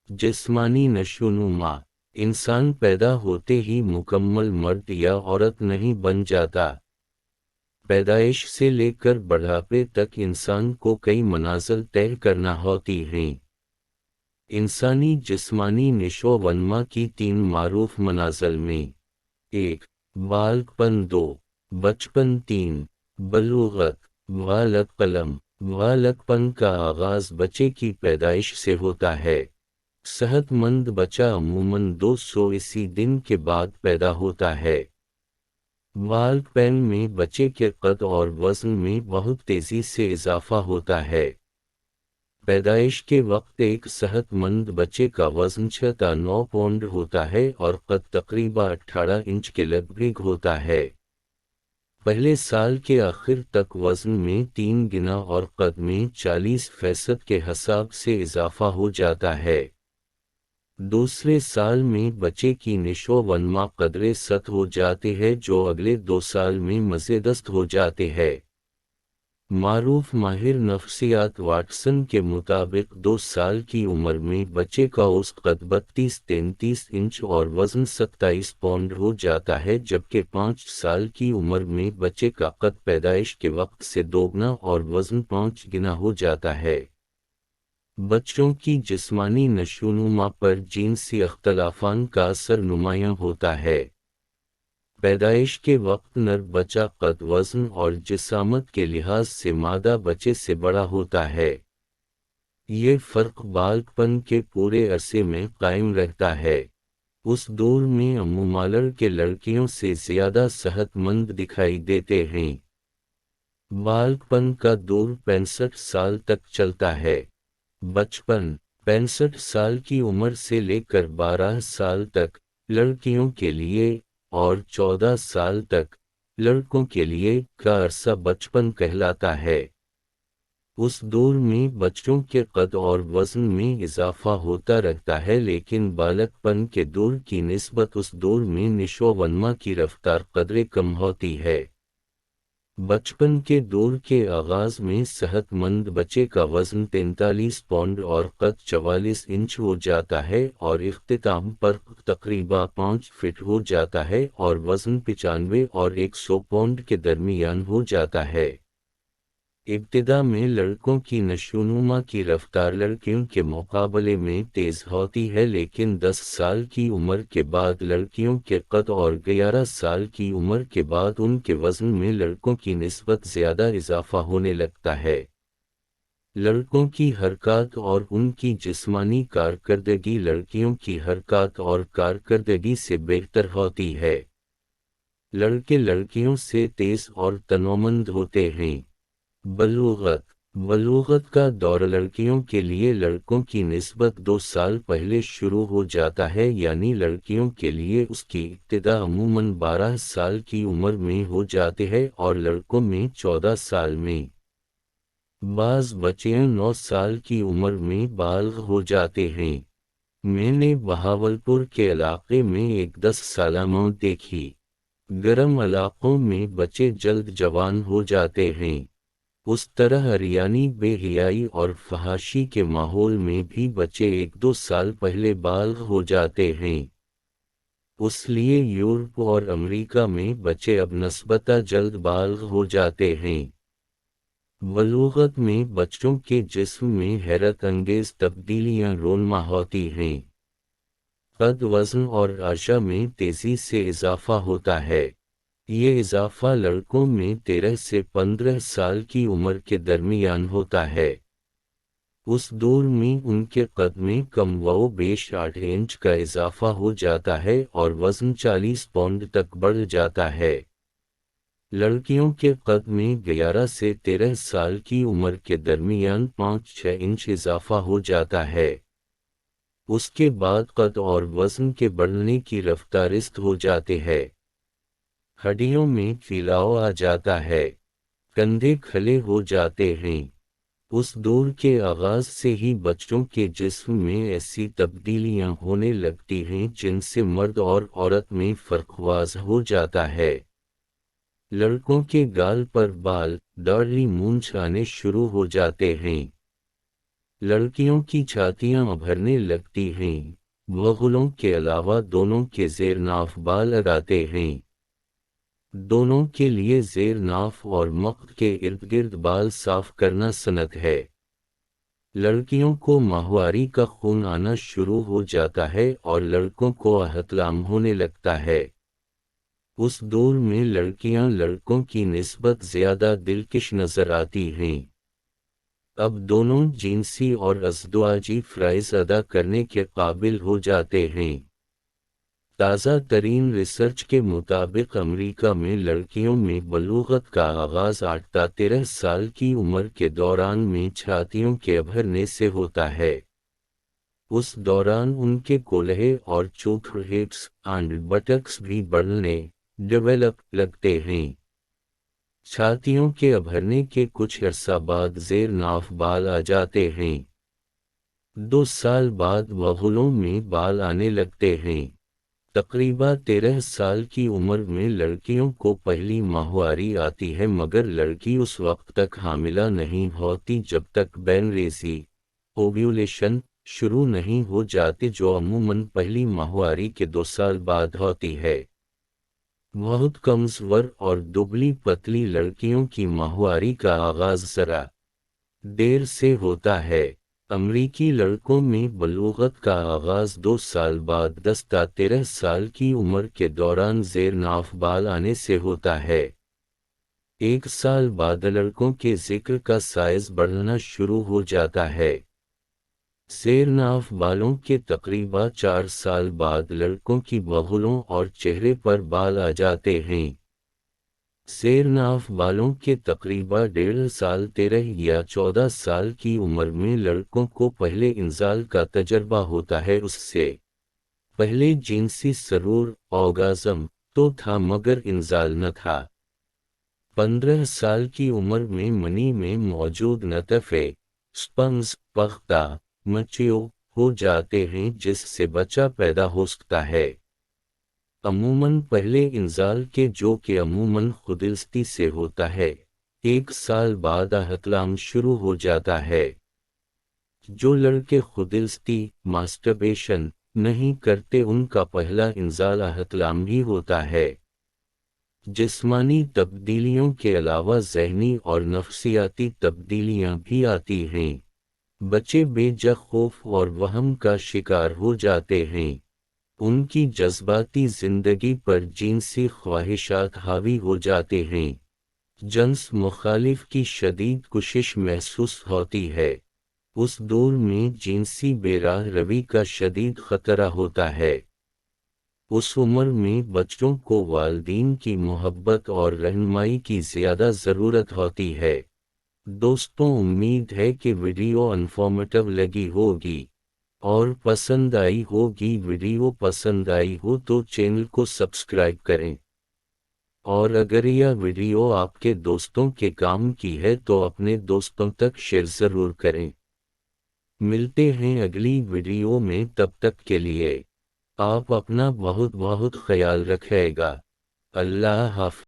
جسمانی نشوونما، انسان پیدا ہوتے ہی مکمل مرد یا عورت نہیں بن جاتا۔ پیدائش سے لے کر بڑھاپے تک انسان کو کئی منازل طے کرنا ہوتی ہیں۔ انسانی جسمانی نشو و نما کی 3 معروف منازل میں 1 بالغ پن، 2 بچپن، 3 بلوغت۔ بالغ قلم، بالغ پن کا آغاز بچے کی پیدائش سے ہوتا ہے۔ صحت مند بچہ عموماً 280 دن کے بعد پیدا ہوتا ہے۔ بالغ پن میں بچے کے قد اور وزن میں بہت تیزی سے اضافہ ہوتا ہے۔ پیدائش کے وقت ایک صحت مند بچے کا وزن 6 تا 9 پاؤنڈ ہوتا ہے اور قد تقریباً 18 انچ کے لگ بھگ ہوتا ہے۔ پہلے سال کے آخر تک وزن میں 3 گنا اور قد میں 40% کے حساب سے اضافہ ہو جاتا ہے۔ دوسرے سال میں بچے کی نشو و نما قدرے سطح ہو جاتے ہیں جو اگلے 2 سال میں مزیدست ہو جاتے ہیں۔ معروف ماہر نفسیات واٹسن کے مطابق 2 سال کی عمر میں بچے کا اوسط قد 32-33 انچ اور وزن 27 پاؤنڈ ہو جاتا ہے، جبکہ 5 سال کی عمر میں بچے کا قد پیدائش کے وقت سے 2 گنا اور وزن 5 گنا ہو جاتا ہے۔ بچوں کی جسمانی نشوونما پر جنسی اختلافات کا اثر نمایاں ہوتا ہے۔ پیدائش کے وقت نر بچہ قد، وزن اور جسامت کے لحاظ سے مادہ بچے سے بڑا ہوتا ہے۔ یہ فرق بالغ پن کے پورے عرصے میں قائم رہتا ہے۔ اس دور میں عموماً لڑکے لڑکیوں سے زیادہ صحت مند دکھائی دیتے ہیں۔ بالغ پن کا دور 65 سال تک چلتا ہے۔ بچپن، 65 سال کی عمر سے لے کر 12 سال تک لڑکیوں کے لیے اور 14 سال تک لڑکوں کے لیے کا عرصہ بچپن کہلاتا ہے۔ اس دور میں بچوں کے قد اور وزن میں اضافہ ہوتا رہتا ہے، لیکن بالغ پن کے دور کی نسبت اس دور میں نشو و نما کی رفتار قدرے کم ہوتی ہے۔ بچپن کے دور کے آغاز میں صحت مند بچے کا وزن 43 پاؤنڈ اور قد 44 انچ ہو جاتا ہے اور اختتام پر تقریباً 5 فٹ ہو جاتا ہے اور وزن 95 اور 100 پاؤنڈ کے درمیان ہو جاتا ہے۔ ابتدا میں لڑکوں کی نشوونما کی رفتار لڑکیوں کے مقابلے میں تیز ہوتی ہے، لیکن 10 سال کی عمر کے بعد لڑکیوں کے قد اور 11 سال کی عمر کے بعد ان کے وزن میں لڑکوں کی نسبت زیادہ اضافہ ہونے لگتا ہے۔ لڑکوں کی حرکات اور ان کی جسمانی کارکردگی لڑکیوں کی حرکات اور کارکردگی سے بہتر ہوتی ہے۔ لڑکے لڑکیوں سے تیز اور تنومند ہوتے ہیں۔ بلوغت، بلوغت کا دور لڑکیوں کے لیے لڑکوں کی نسبت 2 سال پہلے شروع ہو جاتا ہے، یعنی لڑکیوں کے لیے اس کی ابتدا عموماً 12 سال کی عمر میں ہو جاتے ہیں اور لڑکوں میں 14 سال میں۔ بعض بچے 9 سال کی عمر میں بالغ ہو جاتے ہیں۔ میں نے بہاولپور کے علاقے میں ایک 10 سالہ ماں دیکھی۔ گرم علاقوں میں بچے جلد جوان ہو جاتے ہیں۔ اس طرح عریانی، بے حیائی اور فحاشی کے ماحول میں بھی بچے 1-2 سال پہلے بالغ ہو جاتے ہیں۔ اس لیے یورپ اور امریکہ میں بچے اب نسبتاً جلد بالغ ہو جاتے ہیں۔ بلوغت میں بچوں کے جسم میں حیرت انگیز تبدیلیاں رونما ہوتی ہیں۔ قد، وزن اور اعشا میں تیزی سے اضافہ ہوتا ہے۔ یہ اضافہ لڑکوں میں 13 سے 15 سال کی عمر کے درمیان ہوتا ہے۔ اس دور میں ان کے قد میں کم و بیش 8 انچ کا اضافہ ہو جاتا ہے اور وزن 40 پاؤنڈ تک بڑھ جاتا ہے۔ لڑکیوں کے قد میں 11 سے 13 سال کی عمر کے درمیان 5-6 انچ اضافہ ہو جاتا ہے۔ اس کے بعد قد اور وزن کے بڑھنے کی رفتار است ہو جاتے ہے۔ ہڈیوں میں پھیلاؤ آ جاتا ہے۔ کندھے کھلے ہو جاتے ہیں۔ اس دور کے آغاز سے ہی بچوں کے جسم میں ایسی تبدیلیاں ہونے لگتی ہیں جن سے مرد اور عورت میں فرق واضح ہو جاتا ہے۔ لڑکوں کے گال پر بال، داڑھی، مونچھ آنے شروع ہو جاتے ہیں۔ لڑکیوں کی چھاتیاں ابھرنے لگتی ہیں، بغلوں کے علاوہ دونوں کے زیر ناف بال اگاتے ہیں۔ دونوں کے لیے زیر ناف اور مقد کے ارد گرد بال صاف کرنا سنت ہے۔ لڑکیوں کو ماہواری کا خون آنا شروع ہو جاتا ہے اور لڑکوں کو احتلام ہونے لگتا ہے۔ اس دور میں لڑکیاں لڑکوں کی نسبت زیادہ دلکش نظر آتی ہیں۔ اب دونوں جنسی اور ازدواجی فرائض ادا کرنے کے قابل ہو جاتے ہیں۔ تازہ ترین ریسرچ کے مطابق امریکہ میں لڑکیوں میں بلوغت کا آغاز 8 تا 13 سال کی عمر کے دوران میں چھاتیوں کے ابھرنے سے ہوتا ہے۔ اس دوران ان کے کولہے اور چوتھ ہپس اینڈ بٹکس بھی بڑھنے ڈیولپ لگتے ہیں۔ چھاتیوں کے ابھرنے کے کچھ عرصہ بعد زیر ناف بال آ جاتے ہیں۔ 2 سال بعد بغلوں میں بال آنے لگتے ہیں۔ تقریباً 13 سال کی عمر میں لڑکیوں کو پہلی ماہواری آتی ہے، مگر لڑکی اس وقت تک حاملہ نہیں ہوتی جب تک بین ریزی اوویولیشن شروع نہیں ہو جاتی، جو عموماً پہلی ماہواری کے 2 سال بعد ہوتی ہے۔ بہت کمزور اور دبلی پتلی لڑکیوں کی ماہواری کا آغاز ذرا دیر سے ہوتا ہے۔ امریکی لڑکوں میں بلوغت کا آغاز 2 سال بعد 10 تا 13 سال کی عمر کے دوران زیر ناف بال آنے سے ہوتا ہے۔ 1 سال بعد لڑکوں کے ذکر کا سائز بڑھنا شروع ہو جاتا ہے۔ زیر ناف بالوں کے تقریباً 4 سال بعد لڑکوں کی بغلوں اور چہرے پر بال آ جاتے ہیں۔ زیر ناف بالوں کے تقریباً 1.5 سال 13 یا 14 سال کی عمر میں لڑکوں کو پہلے انزال کا تجربہ ہوتا ہے۔ اس سے پہلے جنسی سرور orgasm تو تھا مگر انزال نہ تھا۔ 15 سال کی عمر میں منی میں موجود نطفے سپرمز پختہ میچور ہو جاتے ہیں، جس سے بچہ پیدا ہو سکتا ہے۔ عموماً پہلے انزال کے، جو کہ عموماً خودلستی سے ہوتا ہے، 1 سال بعد احتلام شروع ہو جاتا ہے۔ جو لڑکے خودلستی ماسٹربیشن نہیں کرتے ان کا پہلا انزال احتلام ہی ہوتا ہے۔ جسمانی تبدیلیوں کے علاوہ ذہنی اور نفسیاتی تبدیلیاں بھی آتی ہیں۔ بچے بے جا خوف اور وہم کا شکار ہو جاتے ہیں۔ ان کی جذباتی زندگی پر جنسی خواہشات حاوی ہو جاتے ہیں۔ جنس مخالف کی شدید کوشش محسوس ہوتی ہے۔ اس دور میں جنسی بے راہ روی کا شدید خطرہ ہوتا ہے۔ اس عمر میں بچوں کو والدین کی محبت اور رہنمائی کی زیادہ ضرورت ہوتی ہے۔ دوستوں، امید ہے کہ ویڈیو انفارمیٹو لگی ہوگی اور پسند آئی ہوگی۔ ویڈیو پسند آئی ہو تو چینل کو سبسکرائب کریں، اور اگر یہ ویڈیو آپ کے دوستوں کے کام کی ہے تو اپنے دوستوں تک شیئر ضرور کریں۔ ملتے ہیں اگلی ویڈیو میں، تب تک کے لیے آپ اپنا بہت بہت خیال رکھیے گا۔ اللہ حافظ۔